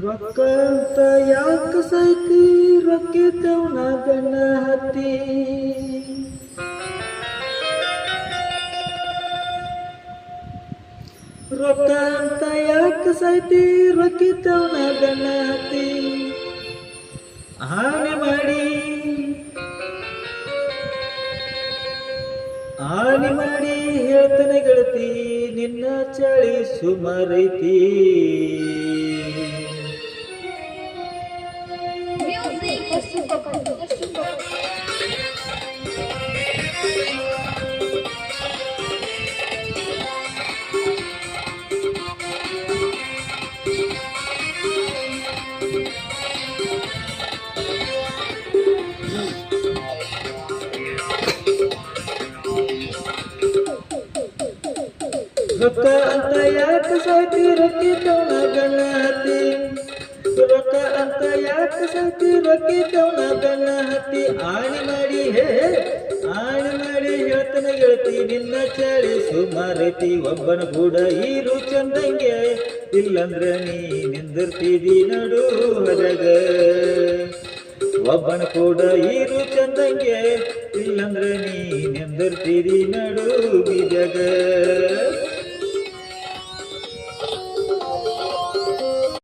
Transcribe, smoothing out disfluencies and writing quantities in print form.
ರೊಕ್ಕ ಅಂತ ಯಾಕ ಸೈತಿ ರೊಕ್ಕಿದ್ದವನ ಗಣ್ಣ ಹತ್ತಿ ರೊಕ್ಕ ಅಂತ ಯಾಕ ಸೈತಿ ರೊಕ್ಕಿದ್ದವನ ಗಣ್ಣ ಹತ್ತಿ ಹಾನಿ ಮಾಡಿ ಹೇಳ್ತಾನೆ ಗೆಳತಿ ನಿನ್ನ ಚಳಿ ಸುಮಾರೈತಿ ರೊಕ್ಕ ಅಂತ ಯಾಕ ಸೈತಿ ರೊಕ್ಕಿದ್ದವನ ಗಣ್ಣ ಹತ್ತಿ ರೊಕ್ಕ ಅಂತ ಯಾಕ ಸೈತಿ ರೊಕ್ಕಿದ್ದವನ ಗಣ್ಣ ಹತ್ತಿ ಆಣಿ ಮಾಡಿ ಹೇಳ್ತಾನೆ ಗೆಳತಿ ನಿನ್ನ ಚಳಿ ಸುಮಾರೈತಿ ಒಬ್ಬನ ಕೂಡ ಈರು ಚಂದಂಗೆ ಇಲ್ಲಂದ್ರ ನೀ ನಿಂದಿರ್ತಿದಿ ನಡು ಹೊರಗ ಒಬ್ಬನ ಕೂಡ ಈರು ಚಂದಂಗೆ ಇಲ್ಲಂದ್ರ ನೀ ನಿಂದಿರ್ತಿದಿ ನಡು ಬಿಜಗ